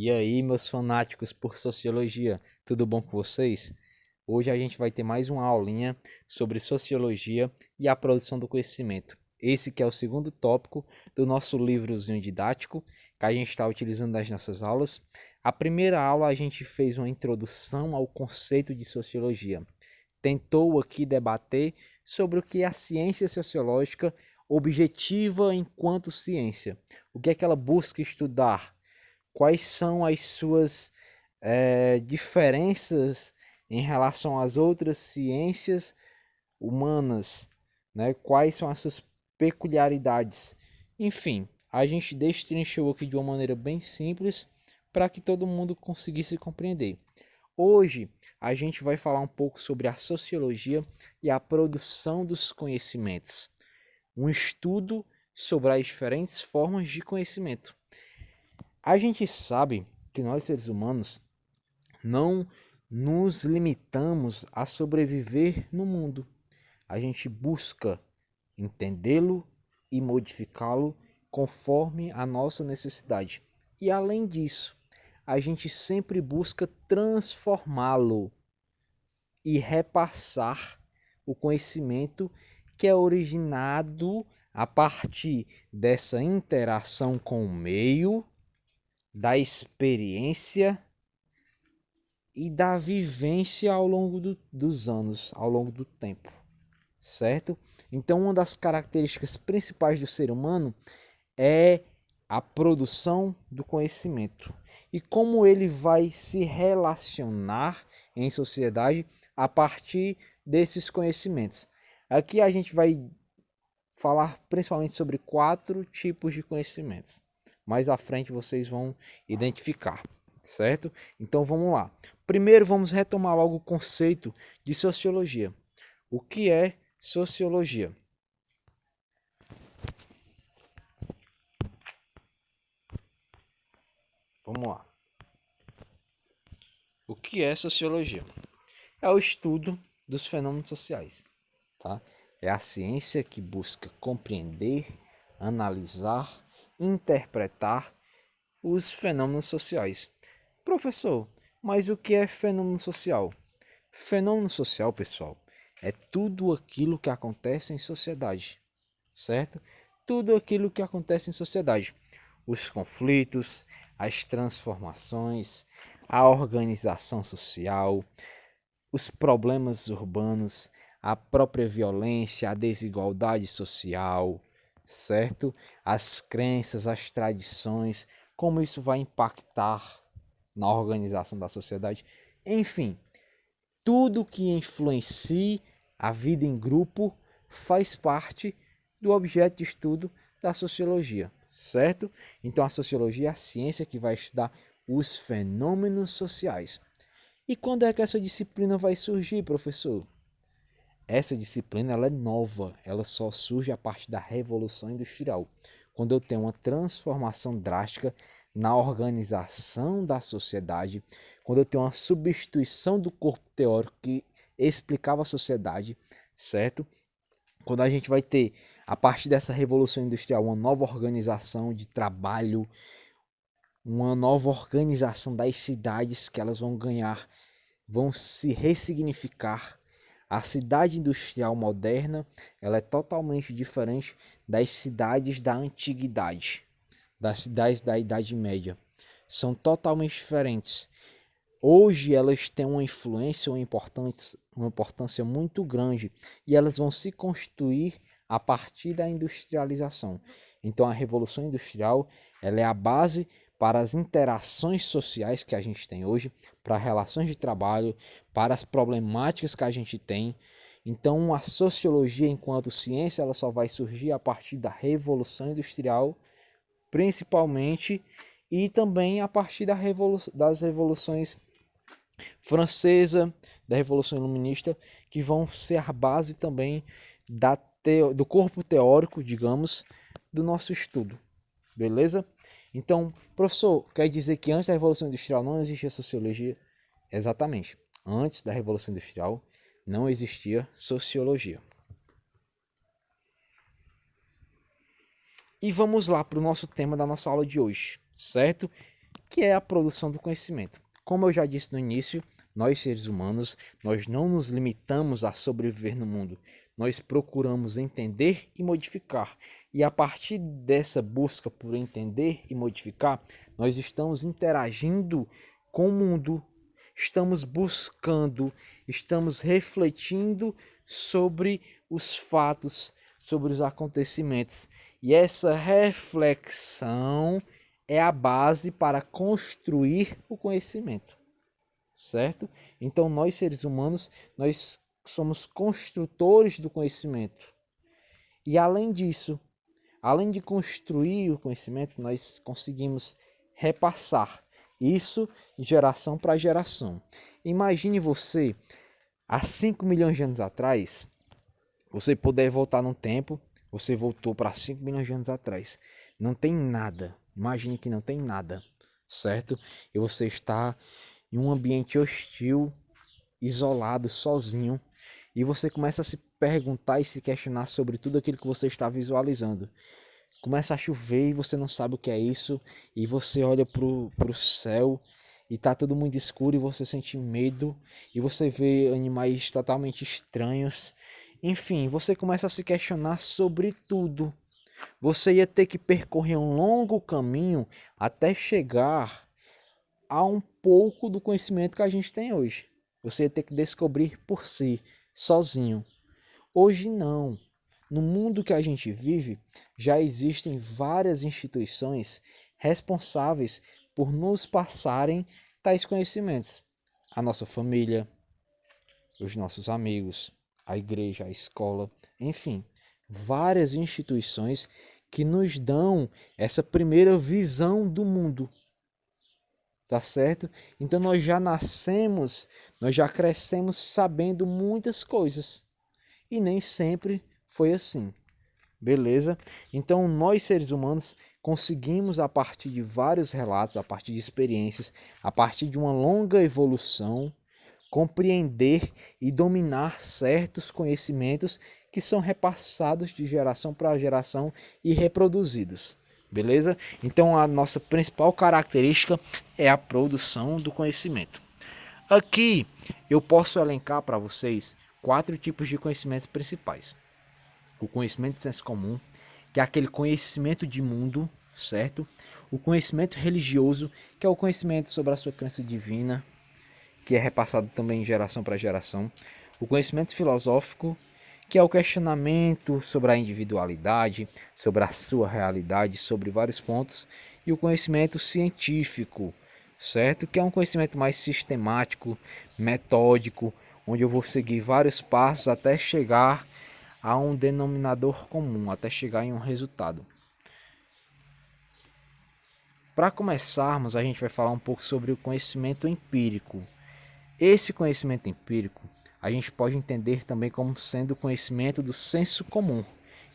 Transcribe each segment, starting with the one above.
E aí, meus fanáticos por sociologia, tudo bom com vocês? Hoje a gente vai ter mais uma aulinha sobre sociologia e a produção do conhecimento. Esse que é o segundo tópico do nosso livrozinho didático que a gente está utilizando nas nossas aulas. A primeira aula a gente fez uma introdução ao conceito de sociologia. Tentou aqui debater sobre o que é a ciência sociológica objetiva enquanto ciência. O que é que ela busca estudar? Quais são as suas diferenças em relação às outras ciências humanas, né? Quais são as suas peculiaridades. Enfim, a gente destrinchou aqui de uma maneira bem simples para que todo mundo conseguisse compreender. Hoje a gente vai falar um pouco sobre a sociologia e a produção dos conhecimentos, um estudo sobre as diferentes formas de conhecimento. A gente sabe que nós seres humanos não nos limitamos a sobreviver no mundo. A gente busca entendê-lo e modificá-lo conforme a nossa necessidade. E além disso, a gente sempre busca transformá-lo e repassar o conhecimento que é originado a partir dessa interação com o meio, da experiência e da vivência ao longo dos anos, ao longo do tempo, certo? Então, uma das características principais do ser humano é a produção do conhecimento e como ele vai se relacionar em sociedade a partir desses conhecimentos. Aqui a gente vai falar principalmente sobre 4 tipos de conhecimentos. Mais à frente vocês vão identificar, certo? Então vamos lá. Primeiro vamos retomar logo o conceito de sociologia. O que é sociologia? Vamos lá. O que é sociologia? É o estudo dos fenômenos sociais, tá? É a ciência que busca compreender, analisar, interpretar os fenômenos sociais. Professor, mas o que é fenômeno social? Fenômeno social, pessoal, é tudo aquilo que acontece em sociedade, certo? Tudo aquilo que acontece em sociedade. Os conflitos, as transformações, a organização social, os problemas urbanos, a própria violência, a desigualdade social, certo? As crenças, as tradições, como isso vai impactar na organização da sociedade. Enfim, tudo que influencie a vida em grupo faz parte do objeto de estudo da sociologia, certo? Então a sociologia é a ciência que vai estudar os fenômenos sociais. E quando é que essa disciplina vai surgir, professor? Essa disciplina ela é nova, ela só surge a partir da Revolução Industrial, quando eu tenho uma transformação drástica na organização da sociedade, quando eu tenho uma substituição do corpo teórico que explicava a sociedade, certo? Quando a gente vai ter, a partir dessa Revolução Industrial, uma nova organização de trabalho, uma nova organização das cidades que elas vão ganhar, vão se ressignificar. A cidade industrial moderna, ela é totalmente diferente das cidades da antiguidade, das cidades da Idade Média. São totalmente diferentes. Hoje elas têm uma influência, uma importância muito grande e elas vão se constituir a partir da industrialização. Então a Revolução Industrial ela é a base para as interações sociais que a gente tem hoje, para relações de trabalho, para as problemáticas que a gente tem. Então a sociologia enquanto ciência ela só vai surgir a partir da Revolução Industrial, principalmente, e também a partir das revoluções francesa, da Revolução Iluminista, que vão ser a base também do corpo teórico, digamos, do nosso estudo. Beleza? Então, professor, quer dizer que antes da Revolução Industrial não existia sociologia? Exatamente. Antes da Revolução Industrial não existia sociologia. E vamos lá para o nosso tema da nossa aula de hoje, certo? que é a produção do conhecimento. Como eu já disse no início, nós seres humanos, nós não nos limitamos a sobreviver no mundo. Nós procuramos entender e modificar. E a partir dessa busca por entender e modificar, nós estamos interagindo com o mundo, estamos buscando, estamos refletindo sobre os fatos, sobre os acontecimentos. E essa reflexão é a base para construir o conhecimento, certo? Então nós seres humanos, nós somos construtores do conhecimento. E além disso, além de construir o conhecimento, nós conseguimos repassar isso de geração para geração. Imagine você, há 5 milhões de anos atrás, você puder voltar no tempo, você voltou para 5 milhões de anos atrás. Não tem nada. Imagine que não tem nada, certo? E você está em um ambiente hostil, isolado, sozinho, e você começa a se perguntar e se questionar sobre tudo aquilo que você está visualizando. Começa a chover e você não sabe o que é isso, e você olha pro céu e tá tudo muito escuro e você sente medo, e você vê animais totalmente estranhos. Enfim, você começa a se questionar sobre tudo. Você ia ter que percorrer um longo caminho até chegar a um pouco do conhecimento que a gente tem hoje. Você ia ter que descobrir por si, sozinho. Hoje não. No mundo que a gente vive, já existem várias instituições responsáveis por nos passarem tais conhecimentos. A nossa família, os nossos amigos, a igreja, a escola, enfim, várias instituições que nos dão essa primeira visão do mundo. Tá certo? Então nós já nascemos, nós já crescemos sabendo muitas coisas. E nem sempre foi assim. Beleza? Então nós seres humanos conseguimos, a partir de vários relatos, a partir de experiências, a partir de uma longa evolução, compreender e dominar certos conhecimentos que são repassados de geração para geração e reproduzidos. Beleza? Então a nossa principal característica é a produção do conhecimento. Aqui eu posso elencar para vocês 4 tipos de conhecimentos principais. O conhecimento de senso comum, que é aquele conhecimento de mundo, certo? O conhecimento religioso, que é o conhecimento sobre a sua crença divina, que é repassado também de geração para geração. O conhecimento filosófico, que é o questionamento sobre a individualidade, sobre a sua realidade, sobre vários pontos. E o conhecimento científico, certo? Que é um conhecimento mais sistemático, metódico, onde eu vou seguir vários passos até chegar a um denominador comum, até chegar em um resultado. Para começarmos, a gente vai falar um pouco sobre o conhecimento empírico. Esse conhecimento empírico a gente pode entender também como sendo o conhecimento do senso comum.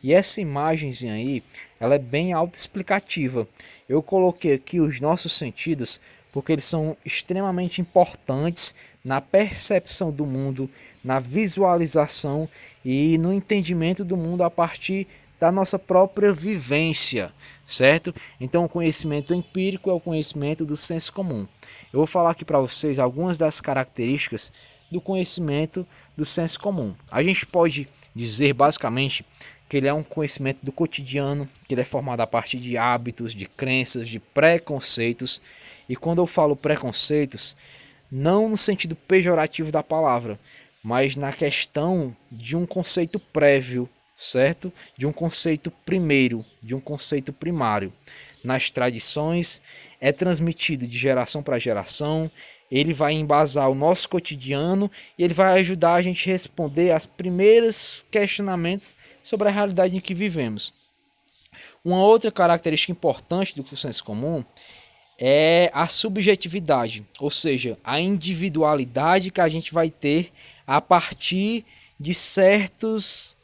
E essa imagenzinha aí, ela é bem autoexplicativa. Eu coloquei aqui os nossos sentidos porque eles são extremamente importantes na percepção do mundo, na visualização e no entendimento do mundo a partir da nossa própria vivência, certo? Então o conhecimento empírico é o conhecimento do senso comum. Eu vou falar aqui para vocês algumas das características do conhecimento do senso comum. A gente pode dizer basicamente que ele é um conhecimento do cotidiano, que ele é formado a partir de hábitos, de crenças, de preconceitos. E quando eu falo preconceitos, não no sentido pejorativo da palavra, mas na questão de um conceito prévio, certo? De um conceito primeiro, de um conceito primário. Nas tradições, é transmitido de geração para geração, ele vai embasar o nosso cotidiano e ele vai ajudar a gente a responder aos primeiros questionamentos sobre a realidade em que vivemos. Uma outra característica importante do senso comum é a subjetividade, ou seja, a individualidade que a gente vai ter a partir de certas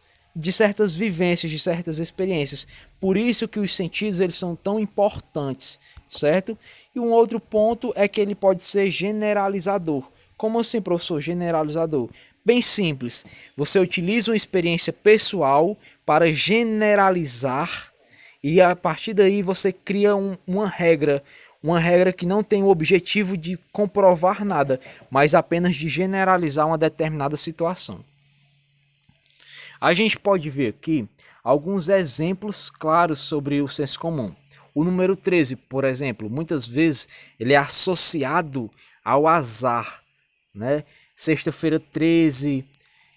vivências, de certas experiências. Por isso que os sentidos eles são tão importantes, certo? E um outro ponto é que ele pode ser generalizador. Como assim, professor, generalizador? Bem simples, você utiliza uma experiência pessoal para generalizar e a partir daí você cria uma regra, uma regra que não tem o objetivo de comprovar nada, mas apenas de generalizar uma determinada situação. A gente pode ver aqui alguns exemplos claros sobre o senso comum. O número 13, por exemplo, muitas vezes ele é associado ao azar, né? Sexta-feira 13,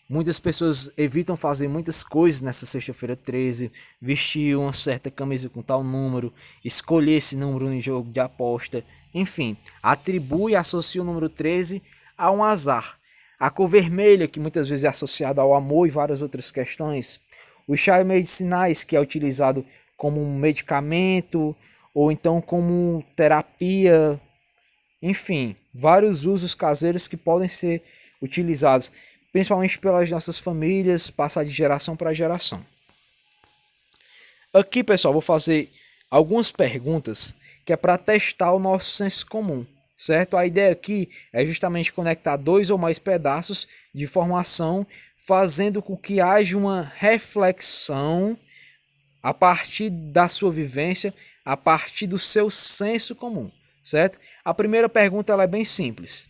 muitas pessoas evitam fazer muitas coisas nessa sexta-feira 13, vestir uma certa camisa com tal número, escolher esse número em jogo de aposta, enfim, atribui e associa o número 13 a um azar. A cor vermelha, que muitas vezes é associada ao amor e várias outras questões. Os chás medicinais, que é utilizado como um medicamento ou então como terapia, enfim, vários usos caseiros que podem ser utilizados, principalmente pelas nossas famílias, passar de geração para geração. Aqui, pessoal, vou fazer algumas perguntas que é para testar o nosso senso comum, certo? A ideia aqui é justamente conectar dois ou mais pedaços de informação, fazendo com que haja uma reflexão a partir da sua vivência, a partir do seu senso comum, certo? A primeira pergunta ela é bem simples.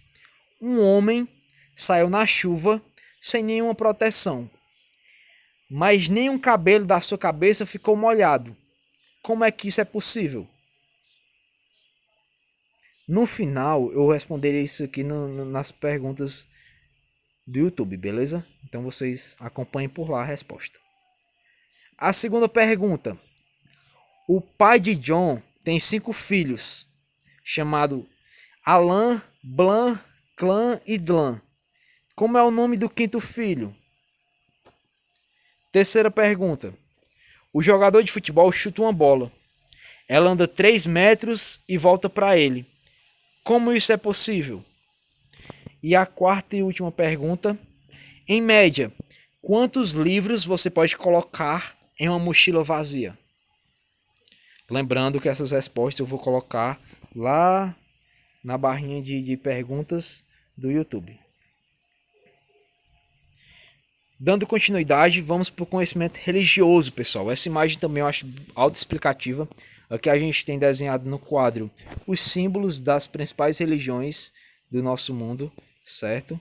Um homem saiu na chuva sem nenhuma proteção, mas nenhum cabelo da sua cabeça ficou molhado. Como é que isso é possível? No final, eu responderei isso aqui nas perguntas do YouTube, beleza? Então vocês acompanhem por lá a resposta. A segunda pergunta. O pai de John tem 5 filhos, chamado Alan, Blan, Clan e Dlan. Como é o nome do quinto filho? Terceira pergunta. O jogador de futebol chuta uma bola. Ela anda 3 metros e volta para ele. Como isso é possível? E a quarta e última pergunta. Em média, quantos livros você pode colocar em uma mochila vazia? Lembrando que essas respostas eu vou colocar lá na barrinha de perguntas do YouTube. Dando continuidade, vamos para o conhecimento religioso, pessoal. Essa imagem também eu acho autoexplicativa. Aqui a gente tem desenhado no quadro os símbolos das principais religiões do nosso mundo, certo?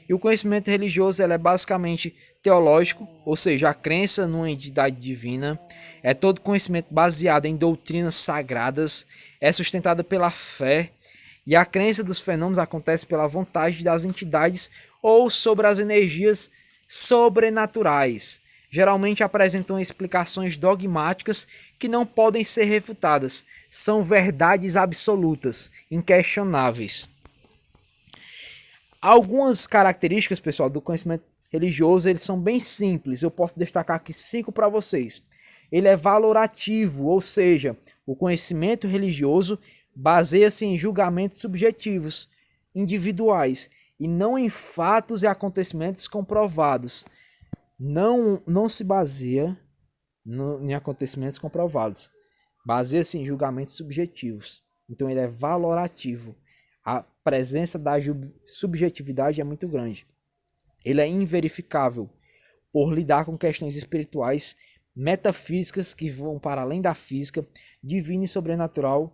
E o conhecimento religioso é basicamente teológico, ou seja, a crença numa entidade divina, é todo conhecimento baseado em doutrinas sagradas, é sustentada pela fé, e a crença dos fenômenos acontece pela vontade das entidades ou sobre as energias sobrenaturais. Geralmente apresentam explicações dogmáticas que não podem ser refutadas, são verdades absolutas, inquestionáveis. Algumas características, pessoal, do conhecimento religioso, eles são bem simples. Eu posso destacar aqui 5 para vocês. Ele é valorativo, ou seja, o conhecimento religioso baseia-se em julgamentos subjetivos, individuais, e não em fatos e acontecimentos comprovados. Não se baseia em acontecimentos comprovados. Baseia-se em julgamentos subjetivos. Então ele é valorativo. A presença da subjetividade é muito grande. Ele é inverificável por lidar com questões espirituais, metafísicas que vão para além da física, divina e sobrenatural.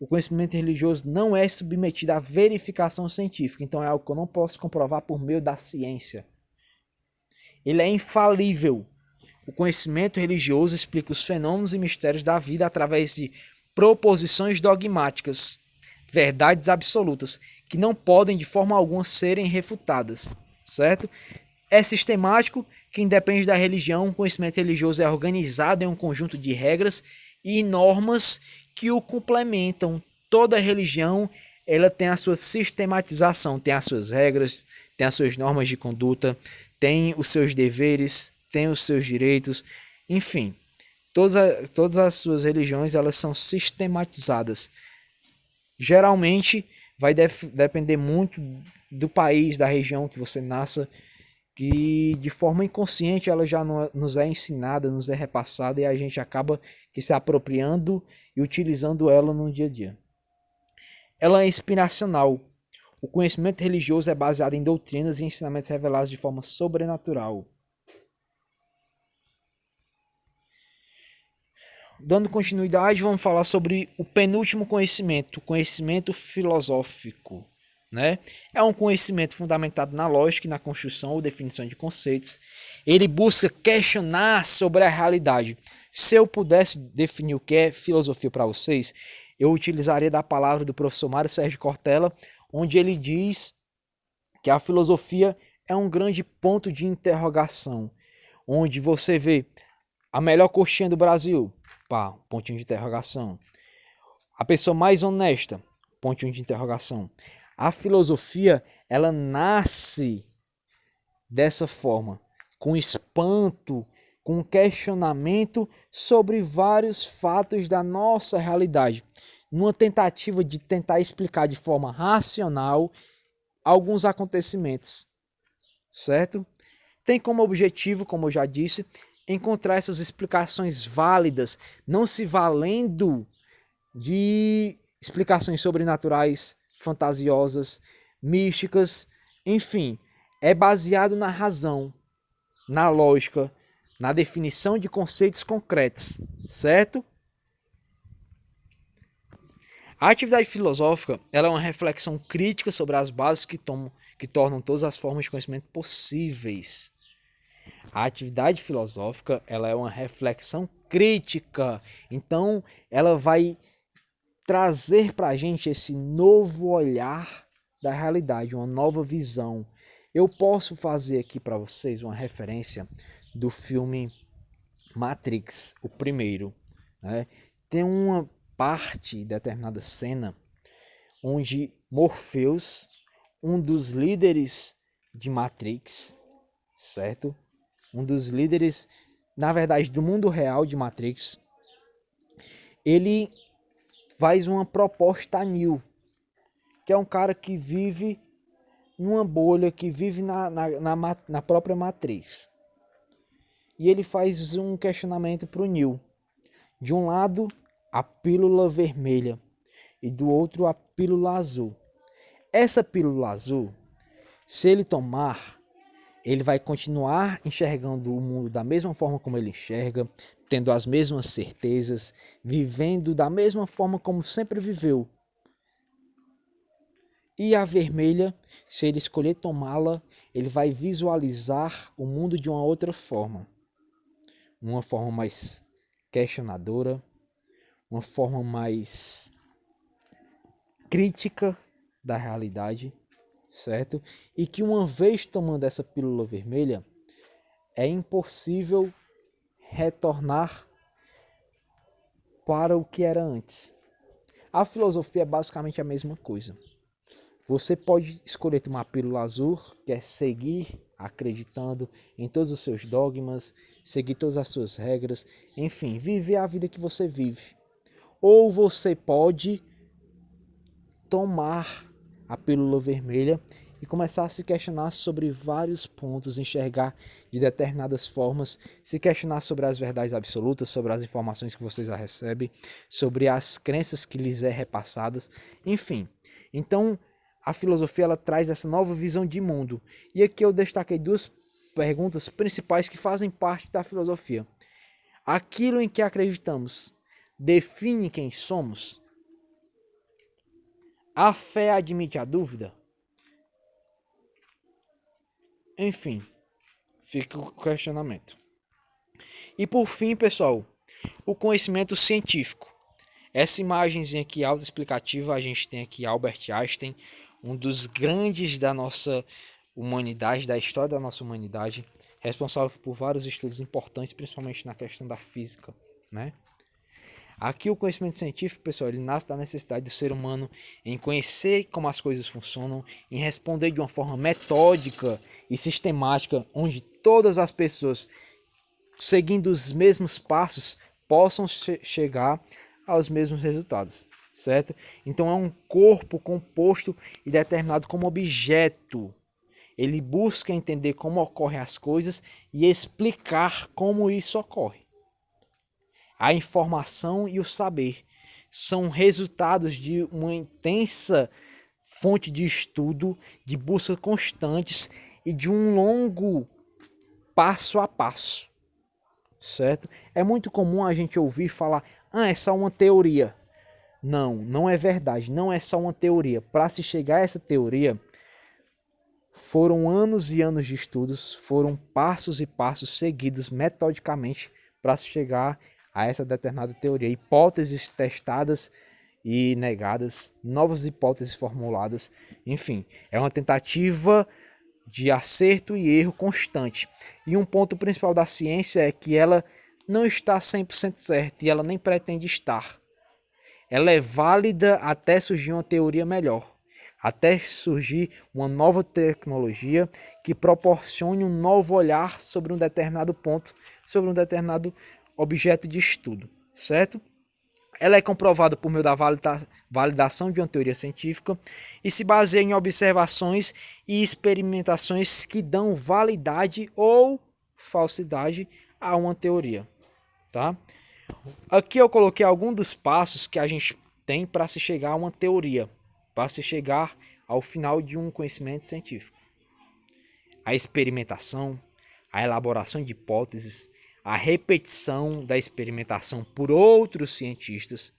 O conhecimento religioso não é submetido à verificação científica, então é algo que eu não posso comprovar por meio da ciência. Ele é infalível. O conhecimento religioso explica os fenômenos e mistérios da vida através de proposições dogmáticas, verdades absolutas, que não podem de forma alguma serem refutadas, certo? É sistemático, que independe da religião, o conhecimento religioso é organizado em um conjunto de regras e normas que o complementam. Toda religião, ela tem a sua sistematização, tem as suas regras, tem as suas normas de conduta, tem os seus deveres, tem os seus direitos, enfim, todas as suas religiões, elas são sistematizadas. Geralmente vai depender muito do país, da região que você nasça, que de forma inconsciente ela já nos é ensinada, nos é repassada e a gente acaba que se apropriando e utilizando ela no dia a dia. Ela é inspiracional. O conhecimento religioso é baseado em doutrinas e ensinamentos revelados de forma sobrenatural. dando continuidade, vamos falar sobre o penúltimo conhecimento, o conhecimento filosófico. Né? É um conhecimento fundamentado na lógica e na construção ou definição de conceitos. Ele busca questionar sobre a realidade. Se eu pudesse definir o que é filosofia para vocês, eu utilizaria da palavra do professor Mário Sérgio Cortella, onde ele diz que a filosofia é um grande ponto de interrogação, onde você vê a melhor coxinha do Brasil, pá, pontinho de interrogação. A pessoa mais honesta, pontinho de interrogação. A filosofia, ela nasce dessa forma, com espanto, com questionamento sobre vários fatos da nossa realidade, numa tentativa de tentar explicar de forma racional alguns acontecimentos, certo? Tem como objetivo, como eu já disse, encontrar essas explicações válidas, não se valendo de explicações sobrenaturais, fantasiosas, místicas, enfim, é baseado na razão, na lógica, na definição de conceitos concretos, certo? A atividade filosófica ela é uma reflexão crítica sobre as bases que tornam todas as formas de conhecimento possíveis. A atividade filosófica ela é uma reflexão crítica, então ela vai trazer para a gente esse novo olhar da realidade, uma nova visão. Eu posso fazer aqui para vocês uma referência do filme Matrix, o primeiro. Né? Tem uma parte, determinada cena, onde Morpheus, um dos líderes de Matrix, certo? Um dos líderes, na verdade, do mundo real de Matrix, ele faz uma proposta a Neo, que é um cara que vive numa bolha, que vive na própria matriz. E ele faz um questionamento para o Neo. De um lado, a pílula vermelha e do outro, a pílula azul. Essa pílula azul, se ele tomar, ele vai continuar enxergando o mundo da mesma forma como ele enxerga, tendo as mesmas certezas, vivendo da mesma forma como sempre viveu. E a vermelha, se ele escolher tomá-la, ele vai visualizar o mundo de uma outra forma. Uma forma mais questionadora, uma forma mais crítica da realidade, certo? E que uma vez tomando essa pílula vermelha, é impossível retornar para o que era antes. A filosofia é basicamente a mesma coisa. Você pode escolher tomar a pílula azul, que é seguir acreditando em todos os seus dogmas, seguir todas as suas regras, enfim, viver a vida que você vive. Ou você pode tomar a pílula vermelha e começar a se questionar sobre vários pontos, enxergar de determinadas formas, se questionar sobre as verdades absolutas, sobre as informações que vocês já recebem, sobre as crenças que lhes é repassadas, enfim. Então, a filosofia ela traz essa nova visão de mundo. E aqui eu destaquei duas perguntas principais que fazem parte da filosofia. Aquilo em que acreditamos define quem somos? A fé admite a dúvida? Enfim, fica o questionamento. E por fim, pessoal, o conhecimento científico. Essa imagenzinha aqui autoexplicativa, a gente tem aqui Albert Einstein, um dos grandes da nossa humanidade, da história da nossa humanidade, responsável por vários estudos importantes, principalmente na questão da física, né? Aqui o conhecimento científico, pessoal, ele nasce da necessidade do ser humano em conhecer como as coisas funcionam, em responder de uma forma metódica e sistemática, onde todas as pessoas, seguindo os mesmos passos, possam chegar aos mesmos resultados, certo? Então é um corpo composto e determinado como objeto. Ele busca entender como ocorrem as coisas e explicar como isso ocorre. A informação e o saber são resultados de uma intensa fonte de estudo, de busca constantes e de um longo passo a passo, certo? É muito comum a gente ouvir falar, é só uma teoria. Não, não é verdade, não é só uma teoria. Para se chegar a essa teoria, foram anos e anos de estudos, foram passos e passos seguidos metodicamente para se chegar a essa determinada teoria. Hipóteses testadas e negadas, novas hipóteses formuladas, enfim, é uma tentativa de acerto e erro constante. E um ponto principal da ciência é que ela não está 100% certa e ela nem pretende estar. Ela é válida até surgir uma teoria melhor, até surgir uma nova tecnologia que proporcione um novo olhar sobre um determinado ponto, sobre um determinado objeto de estudo, certo? Ela é comprovada por meio da validação de uma teoria científica e se baseia em observações e experimentações que dão validade ou falsidade a uma teoria, tá? Aqui eu coloquei alguns dos passos que a gente tem para se chegar a uma teoria, para se chegar ao final de um conhecimento científico. A experimentação, a elaboração de hipóteses, a repetição da experimentação por outros cientistas,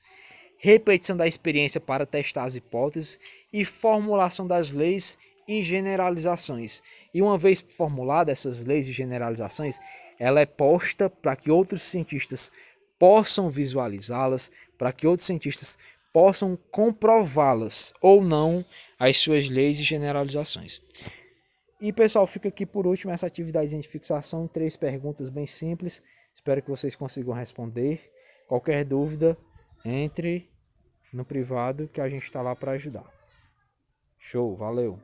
repetição da experiência para testar as hipóteses e formulação das leis e generalizações. E uma vez formuladas essas leis e generalizações, ela é posta para que outros cientistas possam visualizá-las, para que outros cientistas possam comprová-las ou não as suas leis e generalizações. E pessoal, fica aqui por último essa atividade de fixação, 3 perguntas bem simples, espero que vocês consigam responder. Qualquer dúvida, entre no privado que a gente está lá para ajudar. Show, valeu!